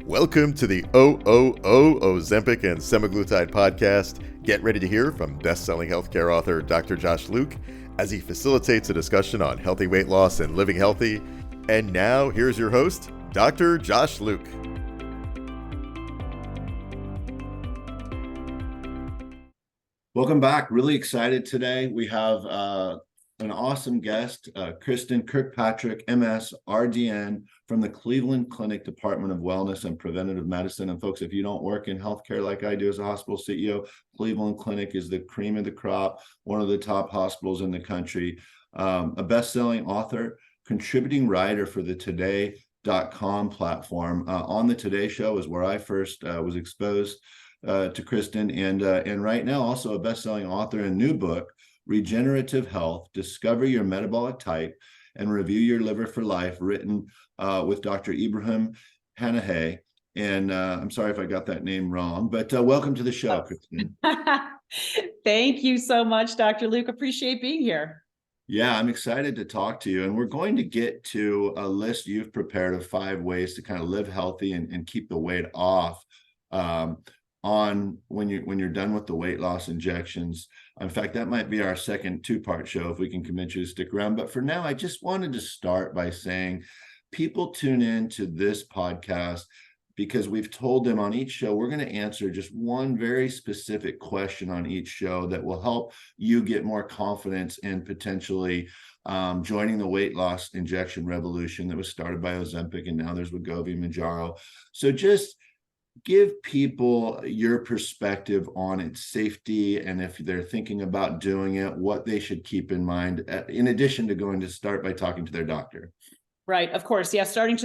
Welcome to the E08 Ozempic and Semaglutide podcast. Get ready to hear from best-selling healthcare author Dr. Josh Luke as he facilitates a discussion on healthy weight loss and living healthy. And now, here's your host, Dr. Josh Luke. Welcome back. Really excited today. We have an awesome guest, Kristen Kirkpatrick, MS, RDN from the Cleveland Clinic Department of Wellness and Preventative Medicine. And folks, if you don't work in healthcare like I do as a hospital CEO, Cleveland Clinic is the cream of the crop, one of the top hospitals in the country, a best-selling author, contributing writer for the Today.com platform. On the Today Show is where I first was exposed to Kristen, and right now also a best-selling author and new book, Regenerative Health, Discover Your Metabolic Type and Review Your Liver for Life, written with Dr. Ibrahim Hanahay. And I'm sorry if I got that name wrong, but welcome to the show, Kristen. Thank you so much, Dr. Luke. Appreciate being here. Yeah, I'm excited to talk to you. And we're going to get to a list you've prepared of 5 ways to kind of live healthy and keep the weight off on when you're done with the weight loss injections. In fact, that might be our second 2-part show if we can convince you to stick around. But for now, I just wanted to start by saying people tune in to this podcast because we've told them on each show, we're going to answer just one very specific question on each show that will help you get more confidence in potentially joining the weight loss injection revolution that was started by Ozempic, and now there's Wegovy, Mounjaro. So just give people your perspective on its safety, and if they're thinking about doing it, what they should keep in mind, in addition to going to start by talking to their doctor. Right, of course. Yeah, starting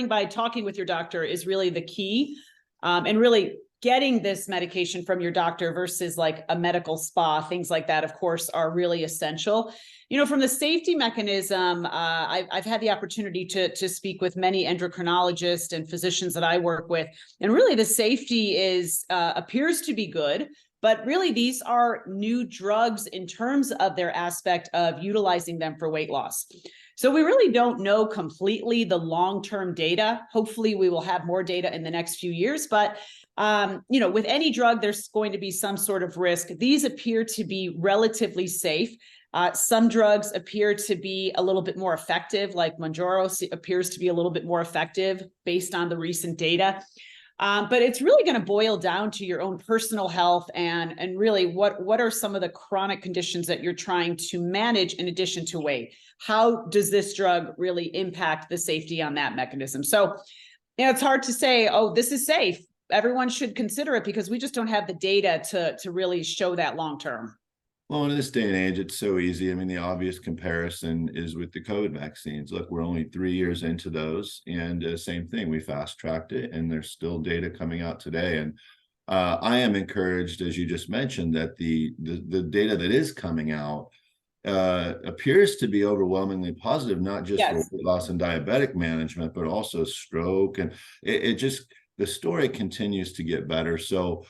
by talking with your doctor is really the key, and really getting this medication from your doctor versus like a medical spa, things like that, of course, are really essential. You know, from the safety mechanism, I've had the opportunity to speak with many endocrinologists and physicians that I work with, and really the safety appears to be good. But really, these are new drugs in terms of their aspect of utilizing them for weight loss. So we really don't know completely the long-term data. Hopefully, we will have more data in the next few years. But with any drug, there's going to be some sort of risk. These appear to be relatively safe. Some drugs appear to be a little bit more effective, like Mounjaro appears to be a little bit more effective based on the recent data. But it's really going to boil down to your own personal health and really what are some of the chronic conditions that you're trying to manage in addition to weight. How does this drug really impact the safety on that mechanism? So, it's hard to say, oh, this is safe. Everyone should consider it because we just don't have the data to really show that long term. Well, in this day and age, it's so easy. I mean, the obvious comparison is with the COVID vaccines. Look, we're only 3 years into those, and same thing, we fast-tracked it, and there's still data coming out today. And I am encouraged, as you just mentioned, that the data that is coming out appears to be overwhelmingly positive, not just for weight loss and diabetic management, but also stroke. And the story continues to get better. So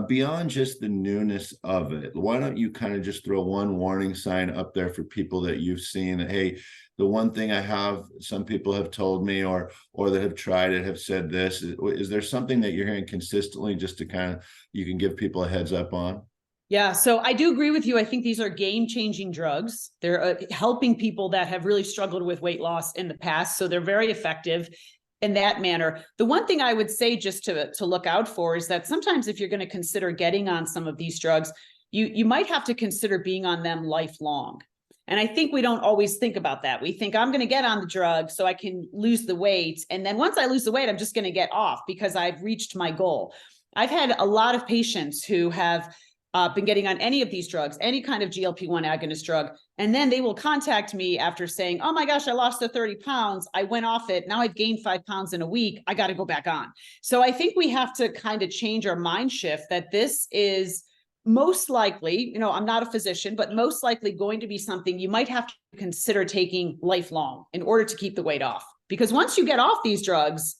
beyond just the newness of it, why don't you kind of just throw one warning sign up there for people that you've seen that, hey, the one thing some people have told me or that have tried it have said this. Is there something that you're hearing consistently just to you can give people a heads up on? Yeah, so I do agree with you. I think these are game-changing drugs. They're helping people that have really struggled with weight loss in the past. So they're very effective in that manner. The one thing I would say just to look out for is that sometimes if you're going to consider getting on some of these drugs, you might have to consider being on them lifelong. And I think we don't always think about that. We think I'm going to get on the drug so I can lose the weight. And then once I lose the weight, I'm just going to get off because I've reached my goal. I've had a lot of patients who have been getting on any of these drugs, any kind of GLP-1 agonist drug. And then they will contact me after saying, oh my gosh, I lost the 30 pounds. I went off it. Now I've gained 5 pounds in a week. I got to go back on. So I think we have to kind of change our mind shift that this is most likely, I'm not a physician, but most likely going to be something you might have to consider taking lifelong in order to keep the weight off. Because once you get off these drugs,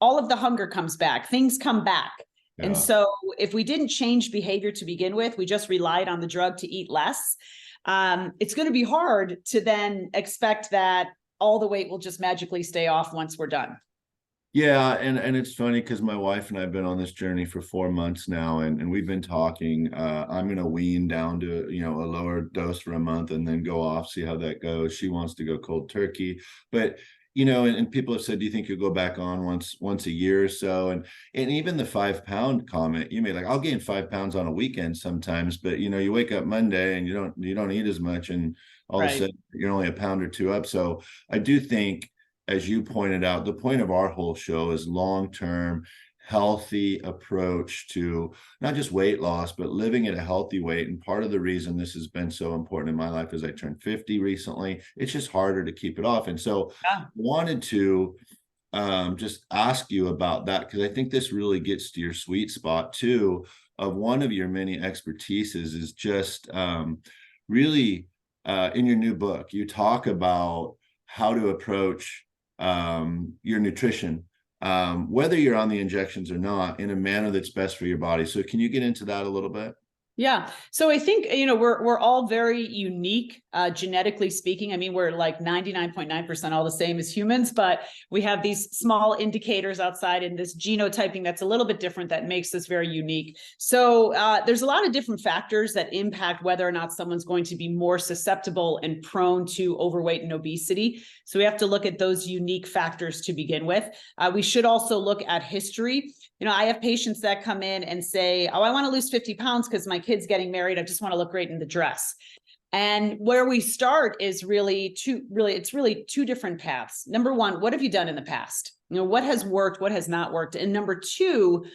all of the hunger comes back, things come back. Yeah. And so if we didn't change behavior to begin with, we just relied on the drug to eat less, it's going to be hard to then expect that all the weight will just magically stay off once we're done. Yeah, and it's funny because my wife and I have been on this journey for 4 months now, and we've been talking. I'm gonna wean down to, you know, a lower dose for a month and then go off, see how that goes. She wants to go cold turkey, but you know, and people have said, do you think you'll go back on once a year or so? And even the 5 pound comment you made, like, I'll gain 5 pounds on a weekend sometimes, but you know, you wake up Monday and you don't eat as much, and all of a Right. sudden you're only a pound or two up. So I do think, as you pointed out, the point of our whole show is long-term, healthy approach to not just weight loss, but living at a healthy weight. And part of the reason this has been so important in my life is I turned 50 recently. It's just harder to keep it off. And so I Yeah. wanted to just ask you about that, because I think this really gets to your sweet spot too, of one of your many expertises is just really in your new book, you talk about how to approach your nutrition, whether you're on the injections or not, in a manner that's best for your body. So can you get into that a little bit? Yeah. So I think, you know, we're all very unique, genetically speaking. I mean, we're like 99.9% all the same as humans, but we have these small indicators outside in this genotyping that's a little bit different that makes us very unique. So there's a lot of different factors that impact whether or not someone's going to be more susceptible and prone to overweight and obesity. So we have to look at those unique factors to begin with. We should also look at history. You know, I have patients that come in and say, oh, I want to lose 50 pounds because my kid's getting married. I just want to look great in the dress. And where we start is really two different paths. Number one, what have you done in the past? You know, what has worked, what has not worked? And number two,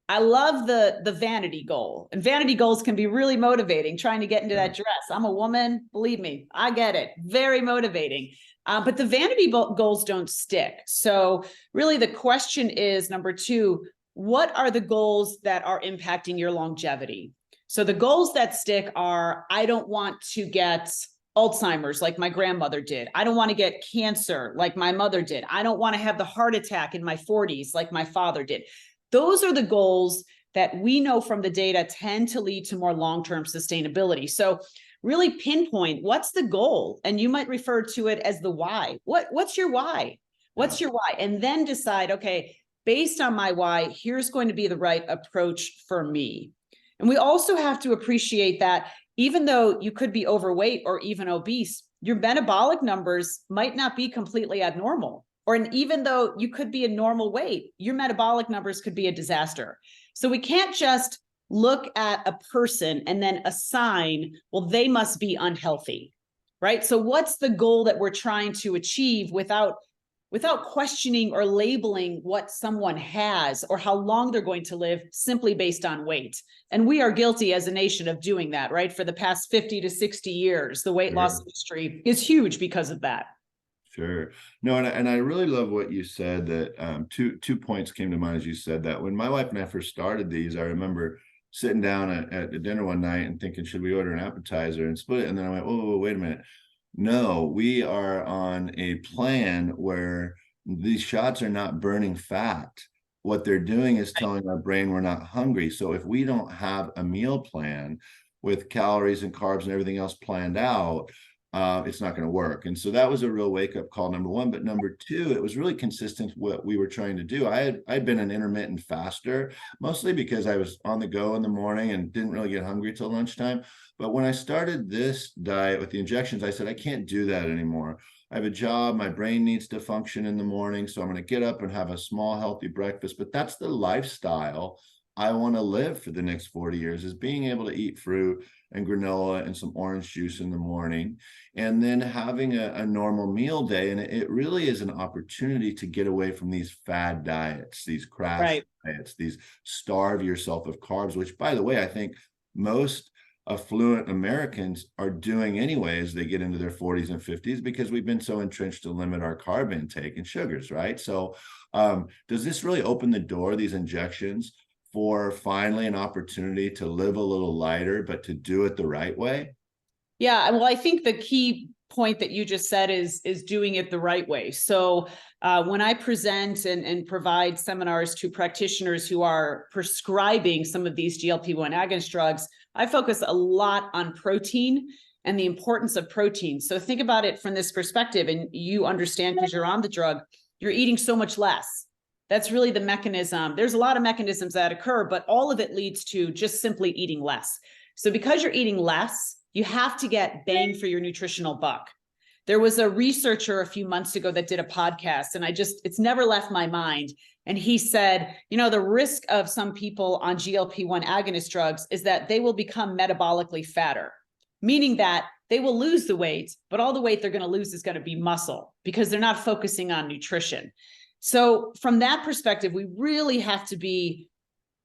I love the vanity goal. And vanity goals can be really motivating, trying to get into that dress. I'm a woman, believe me, I get it. Very motivating. But the vanity goals don't stick. So really the question is, number two, what are the goals that are impacting your longevity? So the goals that stick are, I don't want to get Alzheimer's like my grandmother did. I don't want to get cancer like my mother did. I don't want to have the heart attack in my 40s like my father did. Those are the goals that we know from the data tend to lead to more long-term sustainability. So really pinpoint what's the goal, and you might refer to it as the why. What's your why? What's your why? And then decide, okay, based on my why, here's going to be the right approach for me. And we also have to appreciate that even though you could be overweight or even obese, your metabolic numbers might not be completely abnormal. Or even though you could be a normal weight, your metabolic numbers could be a disaster. So we can't just look at a person and then assign, well, they must be unhealthy, right? So what's the goal that we're trying to achieve without questioning or labeling what someone has or how long they're going to live simply based on weight? And we are guilty as a nation of doing that, right? For the past 50 to 60 years, the weight loss industry is huge because of that. Sure. No, and I really love what you said, that two points came to mind as you said that. When my wife and I first started these, I remember sitting down at a dinner one night and thinking, should we order an appetizer and split it? And then I went, oh, wait a minute. No, we are on a plan where these shots are not burning fat. What they're doing is telling our brain we're not hungry. So if we don't have a meal plan with calories and carbs and everything else planned out, it's not going to work. And so that was a real wake-up call, number one. But number two, it was really consistent with what we were trying to do. I'd been an intermittent faster, mostly because I was on the go in the morning and didn't really get hungry till lunchtime. But when I started this diet with the injections, I said, I can't do that anymore. I have a job, my brain needs to function in the morning, so I'm going to get up and have a small, healthy breakfast. But that's the lifestyle I want to live for the next 40 years, is being able to eat fruit and granola and some orange juice in the morning, and then having a normal meal day. And it really is an opportunity to get away from these fad diets, these crash diets, these starve yourself of carbs, which, by the way, I think most affluent Americans are doing anyway as they get into their 40s and 50s, because we've been so entrenched to limit our carb intake and sugars, right? So does this really open the door, these injections, for finally an opportunity to live a little lighter, but to do it the right way? Yeah, well, I think the key point that you just said is doing it the right way. So when I present and provide seminars to practitioners who are prescribing some of these GLP-1 agonist drugs, I focus a lot on protein and the importance of protein. So think about it from this perspective, and you understand because you're on the drug, you're eating so much less. That's really the mechanism. There's a lot of mechanisms that occur, but all of it leads to just simply eating less. So because you're eating less, you have to get bang for your nutritional buck. There was a researcher a few months ago that did a podcast, and it's never left my mind. And he said, the risk of some people on GLP-1 agonist drugs is that they will become metabolically fatter, meaning that they will lose the weight, but all the weight they're going to lose is going to be muscle because they're not focusing on nutrition. So from that perspective, we really have to be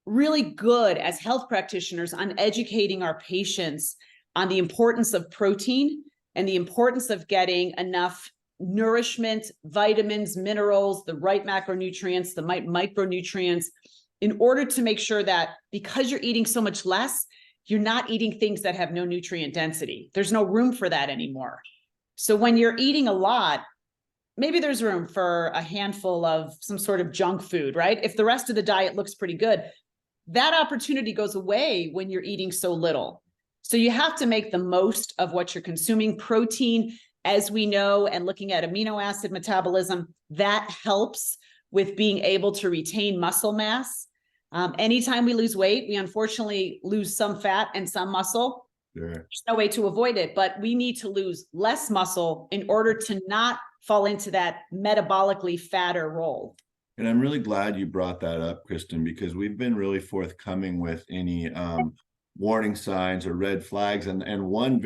really good as health practitioners on educating our patients on the importance of protein and the importance of getting enough nourishment, vitamins, minerals, the right macronutrients, the micronutrients, in order to make sure that because you're eating so much less, you're not eating things that have no nutrient density. There's no room for that anymore. So when you're eating a lot, maybe there's room for a handful of some sort of junk food, right? If the rest of the diet looks pretty good, that opportunity goes away when you're eating so little. So you have to make the most of what you're consuming. Protein, as we know, and looking at amino acid metabolism, that helps with being able to retain muscle mass. Anytime we lose weight, we unfortunately lose some fat and some muscle. Sure. There's no way to avoid it, but we need to lose less muscle in order to not fall into that metabolically fatter role. And I'm really glad you brought that up, Kristen, because we've been really forthcoming with any warning signs or red flags. And one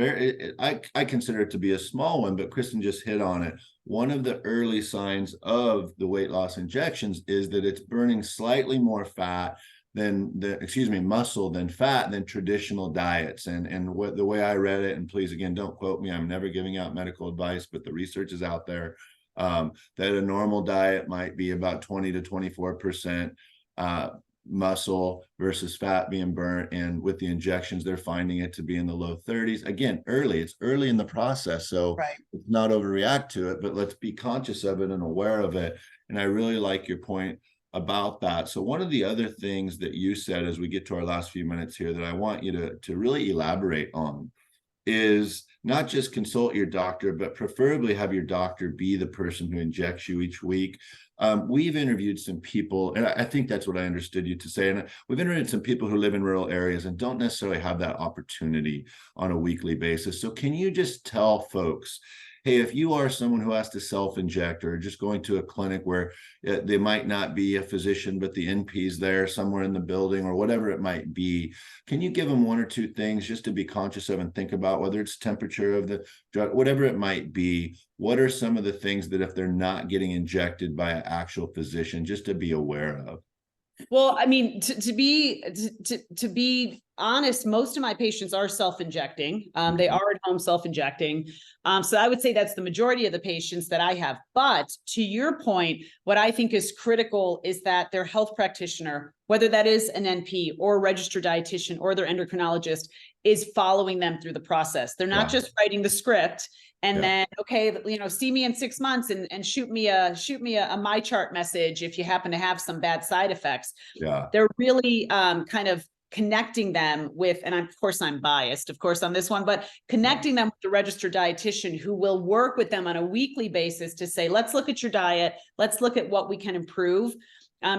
I consider it to be a small one, but Kristen just hit on it. One of the early signs of the weight loss injections is that it's burning slightly more fat muscle than fat than traditional diets. And what the way I read it, and please, again, don't quote me, I'm never giving out medical advice, but the research is out there, that a normal diet might be about 20 to 24% muscle versus fat being burnt. And with the injections, they're finding it to be in the low 30s. Again, it's early in the process. So right. Let's not overreact to it, but let's be conscious of it and aware of it. And I really like your point about that. So one of the other things that you said as we get to our last few minutes here that I want you to really elaborate on is not just consult your doctor, but preferably have your doctor be the person who injects you each week. We've interviewed some people, and I think that's what I understood you to say. And we've interviewed some people who live in rural areas and don't necessarily have that opportunity on a weekly basis. So can you just tell folks, hey, if you are someone who has to self-inject or just going to a clinic where they might not be a physician, but the NP's there somewhere in the building or whatever it might be, can you give them one or two things just to be conscious of and think about, whether it's temperature of the drug, whatever it might be? What are some of the things that if they're not getting injected by an actual physician, just to be aware of? Well, I mean, to be honest, most of my patients are self-injecting. They are at home self-injecting. So I would say that's the majority of the patients that I have. But to your point, what I think is critical is that their health practitioner, whether that is an NP or a registered dietitian or their endocrinologist, is following them through the process. They're not just writing the script and then, okay, see me in 6 months and shoot me a my chart message if you happen to have some bad side effects. Yeah. They're really kind of connecting them with, and of course I'm biased, of course, on this one, but connecting them with the registered dietitian who will work with them on a weekly basis to say, let's look at your diet. Let's look at what we can improve.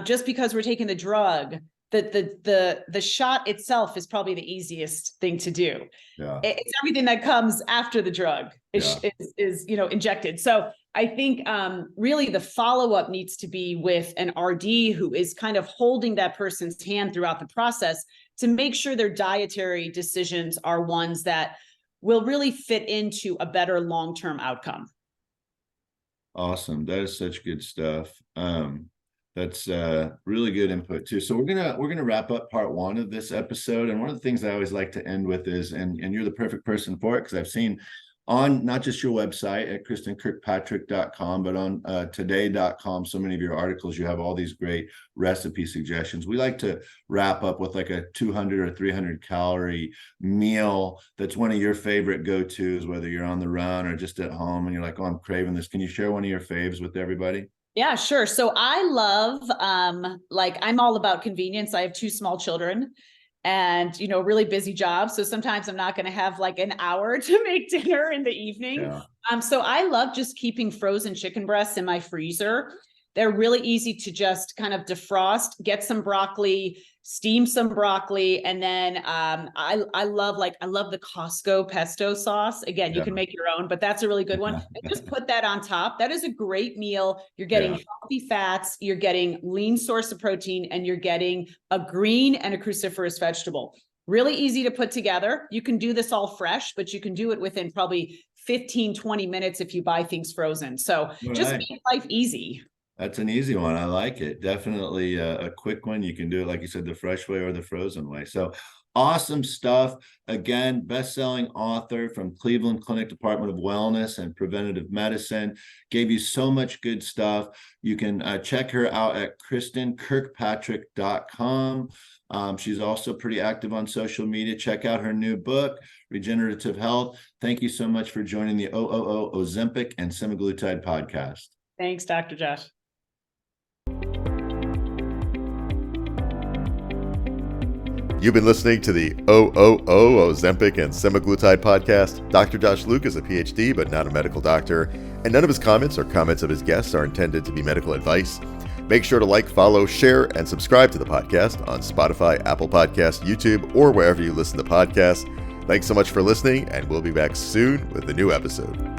Just because we're taking the drug, the shot itself is probably the easiest thing to do. Yeah. It's everything that comes after the drug is injected. So I think really the follow-up needs to be with an RD who is kind of holding that person's hand throughout the process to make sure their dietary decisions are ones that will really fit into a better long-term outcome. Awesome. That is such good stuff. That's really good input too. So we're gonna wrap up part one of this episode. And one of the things I always like to end with is, and you're the perfect person for it, because I've seen on not just your website at kristenkirkpatrick.com, but on today.com, so many of your articles, you have all these great recipe suggestions. We like to wrap up with like a 200 or 300 calorie meal that's one of your favorite go-tos, whether you're on the run or just at home and you're like, oh, I'm craving this. Can you share one of your faves with everybody? Yeah, sure. So I love, I'm all about convenience. I have 2 small children and, really busy jobs. So sometimes I'm not going to have like an hour to make dinner in the evening. Yeah. So I love just keeping frozen chicken breasts in my freezer. They're really easy to just kind of defrost, get some broccoli, steam some broccoli. And then I love the Costco pesto sauce. Again, you can make your own, but that's a really good one. And just put that on top. That is a great meal. You're getting healthy fats, you're getting lean source of protein, and you're getting a green and a cruciferous vegetable. Really easy to put together. You can do this all fresh, but you can do it within probably 15, 20 minutes if you buy things frozen. So just make life easy. That's an easy one. I like it. Definitely a quick one. You can do it, like you said, the fresh way or the frozen way. So awesome stuff. Again, best-selling author from Cleveland Clinic Department of Wellness and Preventative Medicine. Gave you so much good stuff. You can check her out at KristenKirkpatrick.com. She's also pretty active on social media. Check out her new book, Regenerative Health. Thank you so much for joining the E08 Ozempic and semaglutide podcast. Thanks, Dr. Josh. You've been listening to the E08 Ozempic and semaglutide podcast. Dr. Josh Luke is a PhD, but not a medical doctor, and none of his comments or comments of his guests are intended to be medical advice. Make sure to like, follow, share, and subscribe to the podcast on Spotify, Apple Podcasts, YouTube, or wherever you listen to podcasts. Thanks so much for listening, and we'll be back soon with a new episode.